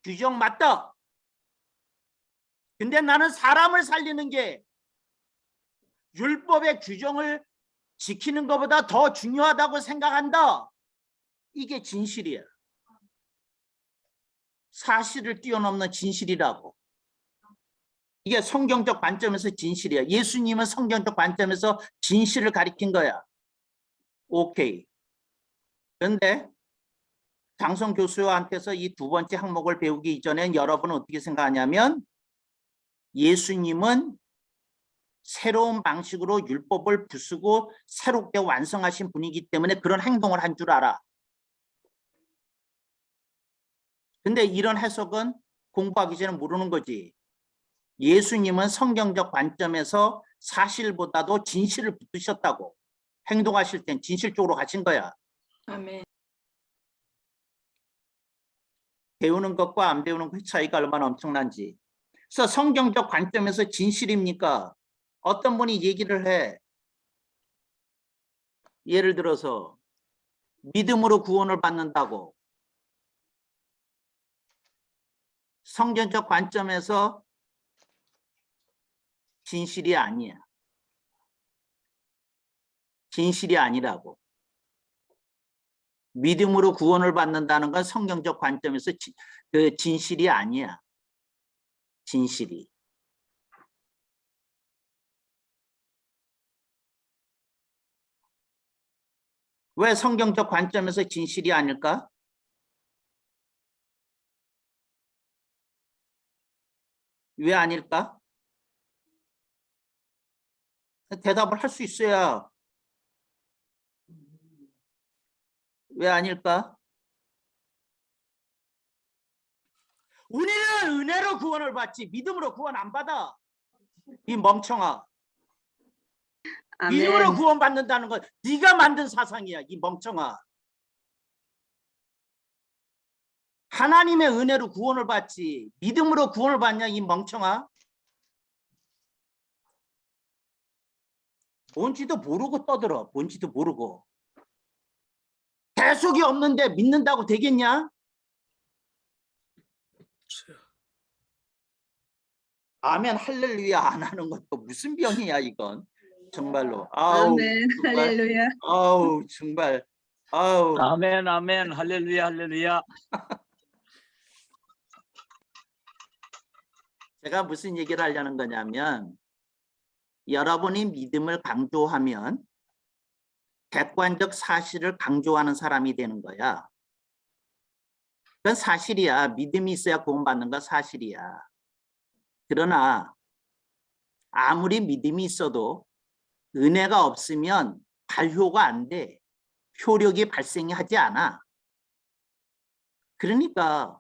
규정 맞다. 근데 나는 사람을 살리는 게 율법의 규정을 지키는 것보다 더 중요하다고 생각한다. 이게 진실이야. 사실을 뛰어넘는 진실이라고. 이게 성경적 관점에서 진실이야. 예수님은 성경적 관점에서 진실을 가리킨 거야. 오케이. 그런데 장성 교수한테서 이 두 번째 항목을 배우기 이전엔 여러분은 어떻게 생각하냐면 예수님은 새로운 방식으로 율법을 부수고 새롭게 완성하신 분이기 때문에 그런 행동을 한 줄 알아. 근데 이런 해석은 공부하기 전에 모르는 거지. 예수님은 성경적 관점에서 사실보다도 진실을 붙드셨다고. 행동하실 땐 진실 쪽으로 가신 거야. 아멘. 배우는 것과 안 배우는 것의 차이가 얼마나 엄청난지. 그래서 성경적 관점에서 진실입니까? 어떤 분이 얘기를 해. 예를 들어서 믿음으로 구원을 받는다고. 성경적 관점에서 진실이 아니야. 진실이 아니라고. 믿음으로 구원을 받는다는 건 성경적 관점에서 그 진실이 아니야. 진실이. 왜 성경적 관점에서 진실이 아닐까? 왜 아닐까? 대답을 할 수 있어야. 왜 아닐까? 우리는 은혜로 구원을 받지 믿음으로 구원 안 받아. 이 멍청아. 믿음으로 아멘. 구원 받는다는 건 네가 만든 사상이야. 이 멍청아. 하나님의 은혜로 구원을 받지 믿음으로 구원을 받냐 이 멍청아. 뭔지도 모르고 떠들어. 뭔지도 모르고. 대속이 없는데 믿는다고 되겠냐? 아멘 할렐루야 안 하는 것도 무슨 병이야 이건. 정말로. 아우 아멘. 정말. 할렐루야. 아우 정말. 아우. 아멘, 아멘, 할렐루야, 할렐루야. 제가 무슨 얘기를 하려는 거냐면 여러분이 믿음을 강조하면 객관적 사실을 강조하는 사람이 되는 거야. 그건 사실이야. 믿음이 있어야 구원받는 건 사실이야. 그러나 아무리 믿음이 있어도 은혜가 없으면 발효가 안 돼. 효력이 발생하지 않아. 그러니까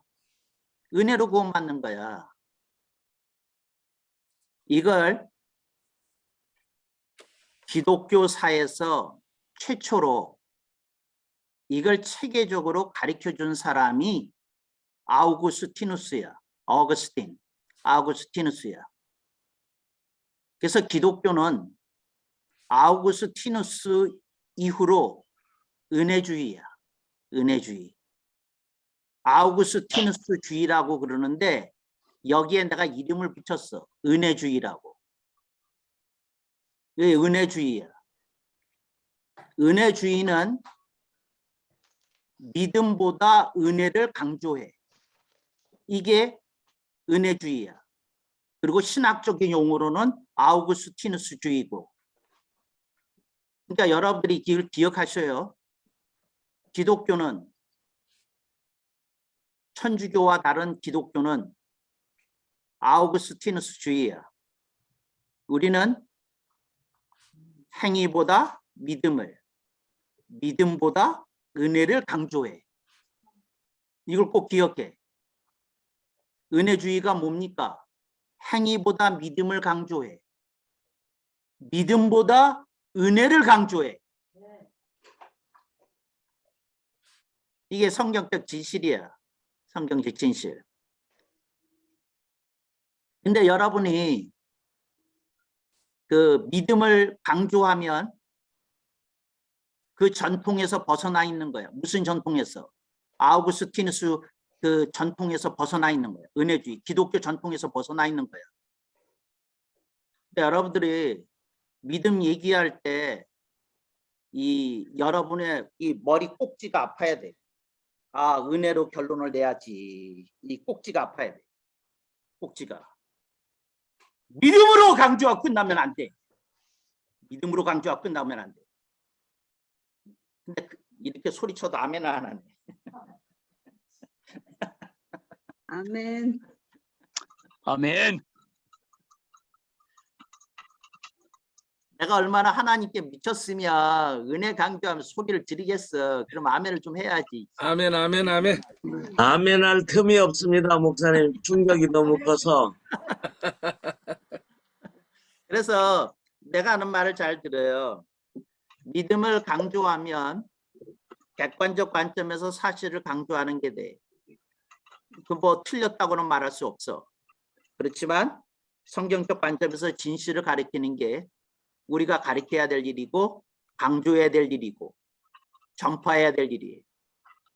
은혜로 구원받는 거야. 이걸 기독교사에서 최초로 이걸 체계적으로 가르쳐준 사람이 아우구스티누스야. 아우구스티누스야. 그래서 기독교는 아우구스티누스 이후로 은혜주의야. 은혜주의. 아우구스티누스주의라고 그러는데 여기에 내가 이름을 붙였어. 은혜주의라고. 이게 은혜주의야. 은혜주의는 믿음보다 은혜를 강조해. 이게 은혜주의야. 그리고 신학적인 용어로는 아우구스티누스주의고. 그러니까 여러분들이 이걸 기억하셔요. 기독교는 천주교와 다른 기독교는 아우구스티누스주의야. 우리는 행위보다 믿음을, 믿음보다 은혜를 강조해. 이걸 꼭 기억해. 은혜주의가 뭡니까? 행위보다 믿음을 강조해. 믿음보다 은혜를 강조해. 이게 성경적 진실이야. 성경적 진실. 근데 여러분이 그 믿음을 강조하면 그 전통에서 벗어나 있는 거야. 무슨 전통에서? 아우구스티누스 그 전통에서 벗어나 있는 거야. 은혜주의, 기독교 전통에서 벗어나 있는 거야. 근데 여러분들이 믿음 얘기할 때 이 여러분의 이 머리 꼭지가 아파야 돼. 아, 은혜로 결론을 내야지. 이 꼭지가 아파야 돼. 꼭지가. 믿음으로 강조하고 끝나면 안 돼. 믿음으로 강조하고 끝나면 안 돼. 근데 이렇게 소리쳐도 아멘 안 하네. 아멘. 아멘. 내가 얼마나 하나님께 미쳤으면 은혜 강조하면서 소리를 지르겠어. 그럼 아멘을 좀 해야지. 아멘, 아멘, 아멘. 아멘할 틈이 없습니다, 목사님. 충격이 너무 커서. 그래서 내가 하는 말을 잘 들어요. 믿음을 강조하면 객관적 관점에서 사실을 강조하는 게 돼. 그 뭐 틀렸다고는 말할 수 없어. 그렇지만 성경적 관점에서 진실을 가리키는 게 우리가 가리켜야 될 일이고 강조해야 될 일이고 전파해야 될 일이에요.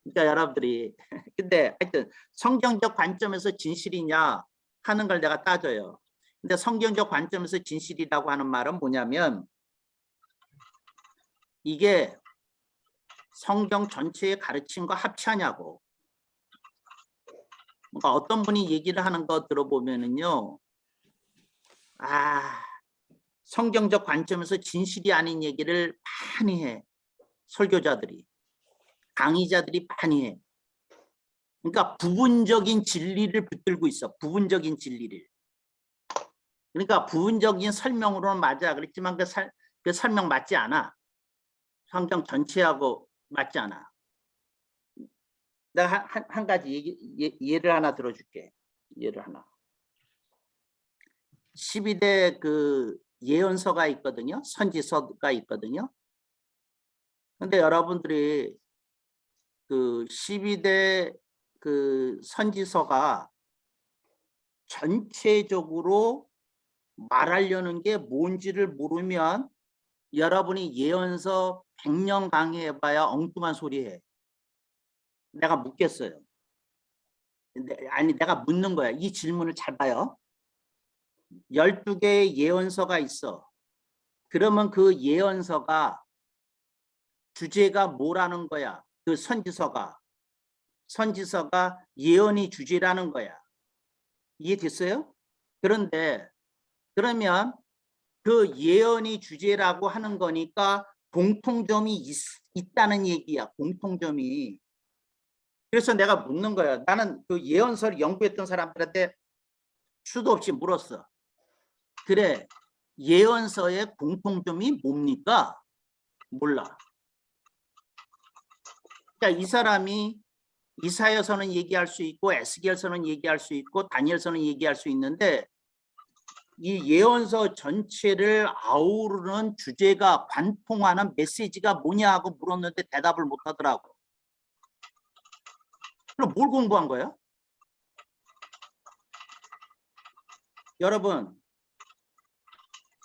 그러니까 여러분들이 근데 하여튼 성경적 관점에서 진실이냐 하는 걸 내가 따져요. 근데 성경적 관점에서 진실이라고 하는 말은 뭐냐면 이게 성경 전체의 가르침과 합치하냐고. 그러니까 어떤 분이 얘기를 하는 거 들어보면은요. 성경적 관점에서 진실이 아닌 얘기를 많이 해. 설교자들이. 강의자들이 많이 해. 그러니까 부분적인 진리를 붙들고 있어. 부분적인 진리를. 그러니까 부분적인 설명으로는 맞아. 그렇지만 그 설명 맞지 않아. 성경 전체하고 맞지 않아. 내가 한 가지 예를 하나 들어줄게. 예를 하나. 12대 그 예언서가 있거든요. 선지서가 있거든요. 근데 여러분들이 그 12대 그 선지서가 전체적으로 말하려는 게 뭔지를 모르면 여러분이 예언서 100년 강의해봐야 엉뚱한 소리 해. 내가 묻겠어요. 아니 내가 묻는 거야. 이 질문을 잘 봐요. 12개의 예언서가 있어. 그러면 그 예언서가 주제가 뭐라는 거야? 그 선지서가 예언이 주제라는 거야. 이해됐어요? 그런데 그러면 그 예언이 주제라고 하는 거니까 공통점이 있다는 얘기야. 공통점이. 그래서 내가 묻는 거야. 나는 그 예언서를 연구했던 사람들한테 수도 없이 물었어. 그래, 예언서의 공통점이 뭡니까? 몰라. 그러니까 이 사람이 이사야서는 얘기할 수 있고 에스겔서는 얘기할 수 있고 다니엘서는 얘기할 수 있는데 이 예언서 전체를 아우르는 주제가 관통하는 메시지가 뭐냐 하고 물었는데 대답을 못 하더라고. 그럼 뭘 공부한 거야? 여러분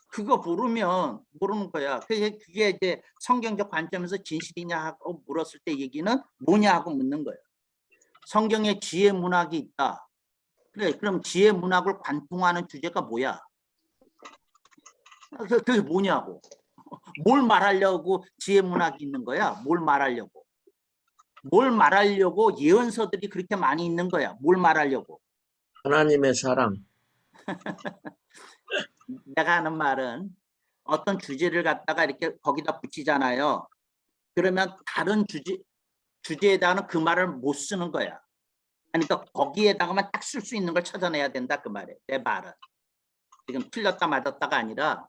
그거 모르는 거야. 그게 이제 성경적 관점에서 진실이냐 하고 물었을 때 얘기는 뭐냐 하고 묻는 거예요. 성경에 지혜 문학이 있다. 그래, 그럼 지혜 문학을 관통하는 주제가 뭐야? 그게 뭐냐고. 뭘 말하려고 지혜 문학이 있는 거야? 뭘 말하려고 예언서들이 그렇게 많이 있는 거야? 뭘 말하려고? 하나님의 사랑. 내가 하는 말은 어떤 주제를 갖다가 이렇게 거기다 붙이잖아요. 그러면 다른 주제에다가는 그 말을 못 쓰는 거야. 그러니까 거기에다가만 딱 쓸 수 있는 걸 찾아내야 된다 그 말이에요. 내 말은. 지금 틀렸다 맞았다가 아니라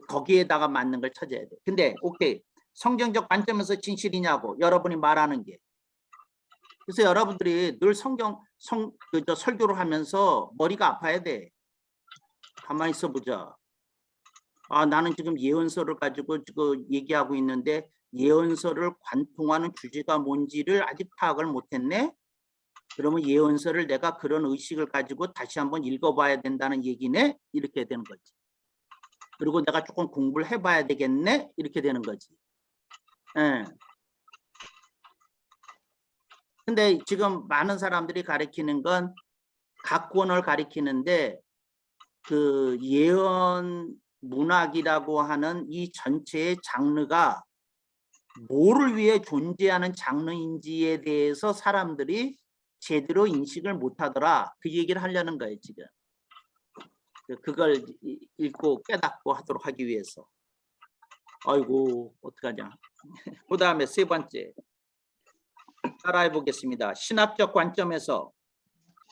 거기에다가 맞는 걸 찾아야 돼. 근데 오케이. 성경적 관점에서 진실이냐고 여러분이 말하는 게. 그래서 여러분들이 늘 설교를 하면서 머리가 아파야 돼. 가만히 있어 보자. 나는 지금 예언서를 가지고 지금 얘기하고 있는데 예언서를 관통하는 주제가 뭔지를 아직 파악을 못했네. 그러면 예언서를 내가 그런 의식을 가지고 다시 한번 읽어봐야 된다는 얘기네. 이렇게 되는 거지. 그리고 내가 조금 공부를 해봐야 되겠네. 이렇게 되는 거지. 예. 근데 지금 많은 사람들이 가리키는 건 각권을 가리키는데 그 예언 문학이라고 하는 이 전체의 장르가 뭐를 위해 존재하는 장르인지에 대해서 사람들이 제대로 인식을 못하더라. 그 얘기를 하려는 거예요, 지금. 그걸 읽고 깨닫고 하도록 하기 위해서. 아이고, 어떡하냐. 그 다음에 세 번째. 따라해 보겠습니다. 신학적 관점에서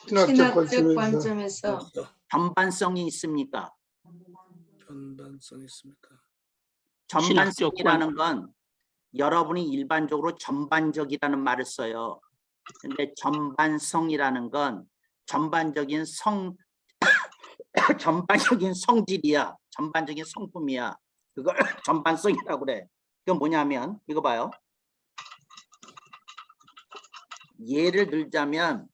신학적 관점에서 전반성이 있습니까? 전반성 있습니까? 전반성이라는 건 여러분이 일반적으로 전반적이라는 말을 써요. 근데 전반성이라는 건 전반적인 전반적인 성질이야. 전반적인 성품이야. 그걸 전반성이라고 그래. 그건 뭐냐면 이거 봐요. 예를 들자면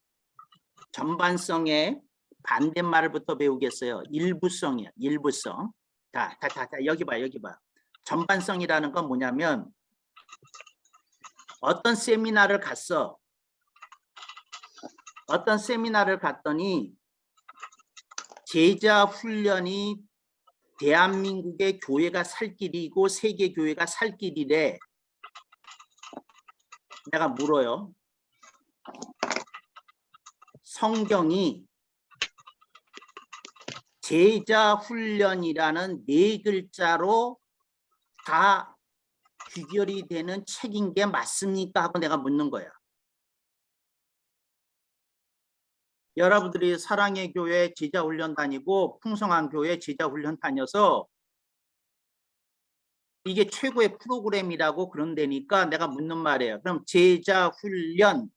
전반성의 반대말부터 배우겠어요. 일부성이야. 일부성. 자, 여기 봐, 여기 봐. 전반성이라는 건 뭐냐면 어떤 세미나를 갔어. 어떤 세미나를 갔더니 제자 훈련이 대한민국의 교회가 살 길이고 세계 교회가 살 길이래. 내가 물어요. 성경이 제자 훈련이라는 네 글자로 다 귀결이 되는 책인 게 맞습니까? 하고 내가 묻는 거야. 여러분들이 사랑의 교회 제자 훈련 다니고 풍성한 교회 제자 훈련 다녀서 이게 최고의 프로그램이라고 그런다니까 내가 묻는 말이에요. 그럼 제자 훈련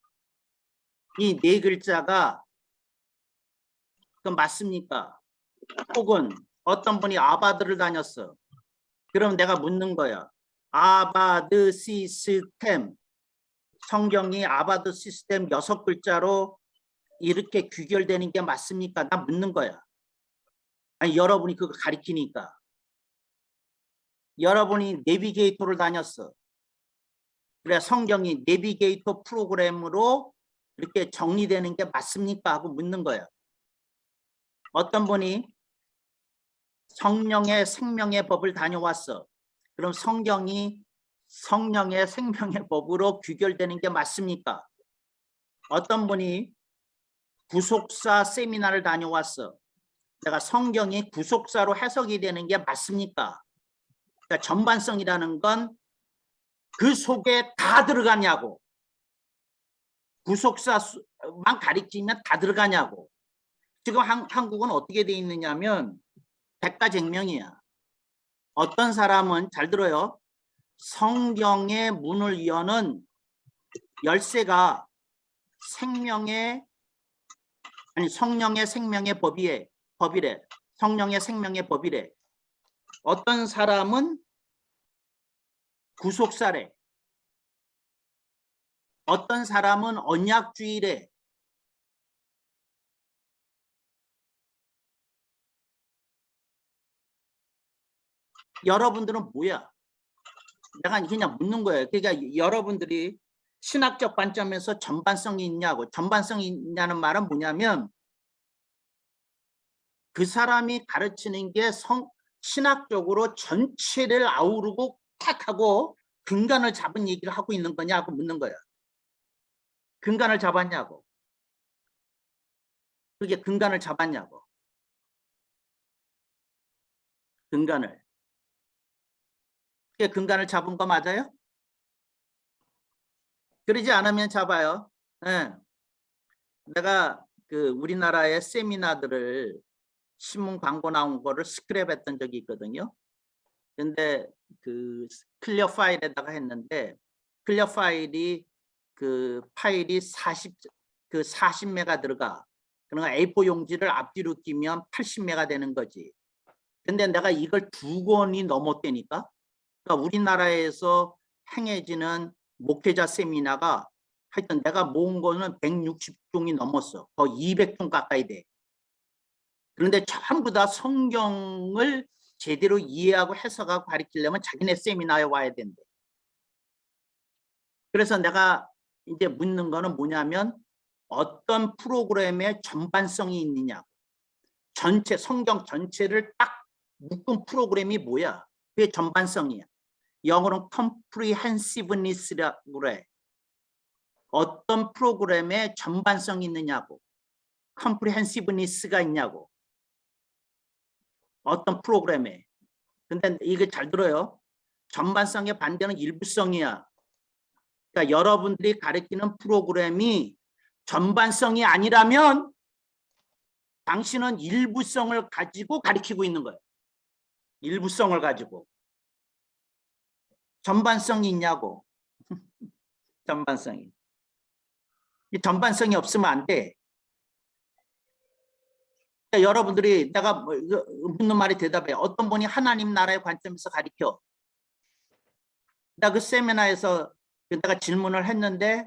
이 네 글자가 그럼 맞습니까? 혹은 어떤 분이 아바드를 다녔어. 그럼 내가 묻는 거야. 아바드 시스템. 성경이 아바드 시스템 6글자로 이렇게 귀결되는 게 맞습니까? 나 묻는 거야. 아니 여러분이 그거 가리키니까. 여러분이 내비게이터를 다녔어. 그래 성경이 내비게이터 프로그램으로 이렇게 정리되는 게 맞습니까? 하고 묻는 거야. 어떤 분이 성령의 생명의 법을 다녀왔어. 그럼 성경이 성령의 생명의 법으로 귀결되는 게 맞습니까? 어떤 분이 구속사 세미나를 다녀왔어. 내가 성경이 구속사로 해석이 되는 게 맞습니까? 그러니까 전반성이라는 건 그 속에 다 들어가냐고. 구속사만 가리키면 다 들어가냐고. 지금 한국은 어떻게 돼 있느냐면 백가쟁명이야. 어떤 사람은 잘 들어요. 성경의 문을 여는 열쇠가 성령의 생명의 법이래. 성령의 생명의 법이래. 어떤 사람은 구속사래. 어떤 사람은 언약주의래. 여러분들은 뭐야? 내가 그냥 묻는 거예요. 그러니까 여러분들이 신학적 관점에서 전반성이 있냐고. 전반성이 있냐는 말은 뭐냐면 그 사람이 가르치는 게 신학적으로 전체를 아우르고 탁 하고 근간을 잡은 얘기를 하고 있는 거냐고 묻는 거야. 근간을 잡았냐고. 그게 근간을 잡았냐고. 근간을. 그게 근간을 잡은 거 맞아요? 그러지 않으면 잡아요. 네. 내가 그 우리나라의 세미나들을 신문 광고 나온 거를 스크랩했던 적이 있거든요. 근데 그 클리어 파일에다가 했는데 클리어 파일이 그 파일이 40메가 들어가. 그러니까 A4 용지를 앞뒤로 끼면 80메가 되는 거지. 근데 내가 이걸 2권이 넘었다니까. 그러니까 우리나라에서 행해지는 목회자 세미나가 하여튼 내가 모은 거는 160종이 넘었어. 거의 200종 가까이 돼. 그런데 전부 다 성경을 제대로 이해하고 해석하고 가르치려면 자기네 세미나에 와야 된대. 그래서 내가 이제 묻는 거는 뭐냐면 어떤 프로그램에 전반성이 있느냐. 전체 성경 전체를 딱 묶은 프로그램이 뭐야? 그게 전반성이야. 영어로는 comprehensiveness라고 그래. 어떤 프로그램에 전반성이 있느냐고. comprehensiveness가 있냐고. 어떤 프로그램에. 근데 이게 잘 들어요. 전반성의 반대는 일부성이야. 그러니까 여러분들이 가르치는 프로그램이 전반성이 아니라면 당신은 일부성을 가지고 가르치고 있는 거예요. 일부성을 가지고. 전반성이 있냐고. 전반성이. 이 전반성이 없으면 안 돼. 그러니까 여러분들이 내가 묻는 말이 대답해. 어떤 분이 하나님 나라의 관점에서 가르쳐. 나 그 세미나에서 내가 질문을 했는데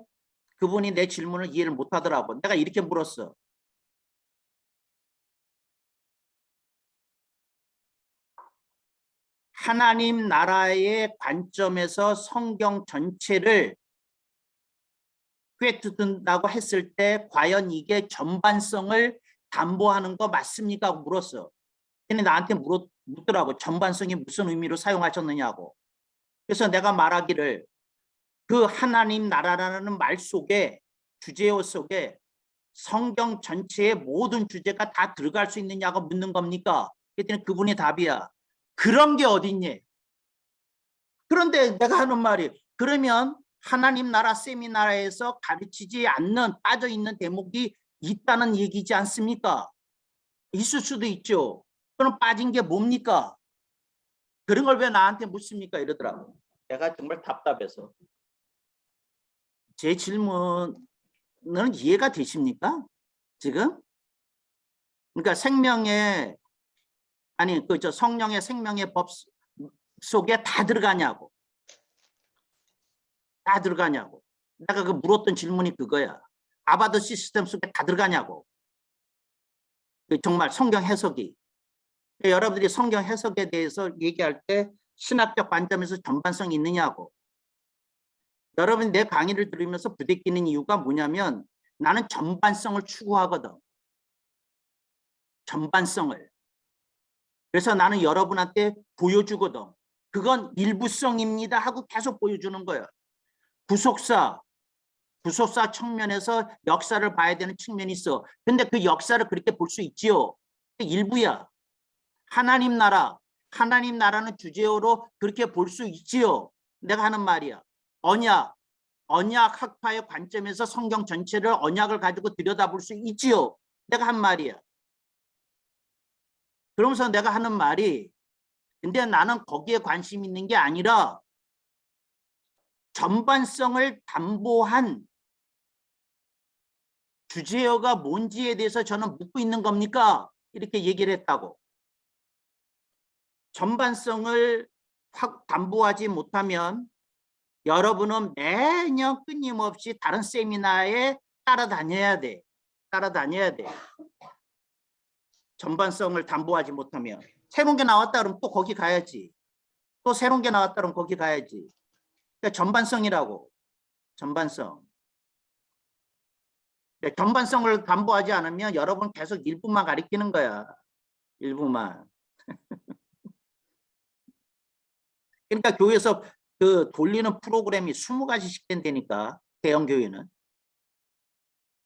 그분이 내 질문을 이해를 못 하더라고. 내가 이렇게 물었어. 하나님 나라의 관점에서 성경 전체를 꿰뚫는다고 했을 때 과연 이게 전반성을 담보하는 거 맞습니까? 하고 물었어. 근데 나한테 묻더라고. 전반성이 무슨 의미로 사용하셨느냐고. 그래서 내가 말하기를 그 하나님 나라라는 말 속에 주제어 속에 성경 전체의 모든 주제가 다 들어갈 수 있느냐고 묻는 겁니까? 그랬더니 그분이 답이야. 그런 게 어딨니? 그런데 내가 하는 말이 그러면 하나님 나라 세미나에서 가르치지 않는 빠져있는 대목이 있다는 얘기지 않습니까? 있을 수도 있죠. 그럼 빠진 게 뭡니까? 그런 걸 왜 나한테 묻습니까? 이러더라고. 내가 정말 답답해서. 제 질문은 이해가 되십니까? 지금? 그러니까 생명의 아니 그저 성령의 생명의 법 속에 다 들어가냐고. 다 들어가냐고. 내가 그 물었던 질문이 그거야. 아바드 시스템 속에 다 들어가냐고. 정말 성경 해석이. 여러분들이 성경 해석에 대해서 얘기할 때 신학적 관점에서 전반성이 있느냐고. 여러분 내 강의를 들으면서 부대끼는 이유가 뭐냐면 나는 전반성을 추구하거든. 전반성을. 그래서 나는 여러분한테 보여주거든. 그건 일부성입니다 하고 계속 보여주는 거예요. 구속사 측면에서 역사를 봐야 되는 측면이 있어. 근데 그 역사를 그렇게 볼 수 있지요. 일부야. 하나님 나라는 주제어로 그렇게 볼 수 있지요. 내가 하는 말이야. 언약 학파의 관점에서 성경 전체를 언약을 가지고 들여다볼 수 있지요. 내가 한 말이야. 그러면서 내가 하는 말이 근데 나는 거기에 관심 있는 게 아니라 전반성을 담보한 주제어가 뭔지에 대해서 저는 묻고 있는 겁니까? 이렇게 얘기를 했다고. 전반성을 확 담보하지 못하면 여러분은 매년 끊임없이 다른 세미나에 따라다녀야 돼. 전반성을 담보하지 못하면. 새로운 게 나왔다 그러면 또 거기 가야지. 또 새로운 게 나왔다 그러면 거기 가야지. 그러니까 전반성이라고. 전반성. 전반성을 담보하지 않으면 여러분 계속 일부만 가리키는 거야. 일부만. 그러니까 교회에서 그 돌리는 프로그램이 20가지씩 된다니까. 대형 교회는.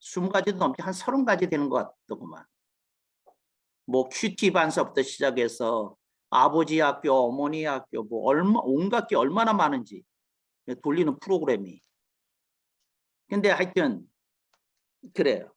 20가지도 넘지 한 30가지 되는 것 같더구만. 뭐 큐티 반서부터 시작해서 아버지 학교, 어머니 학교, 뭐 온갖 게 얼마나 많은지 돌리는 프로그램이. 근데 하여튼 그래요.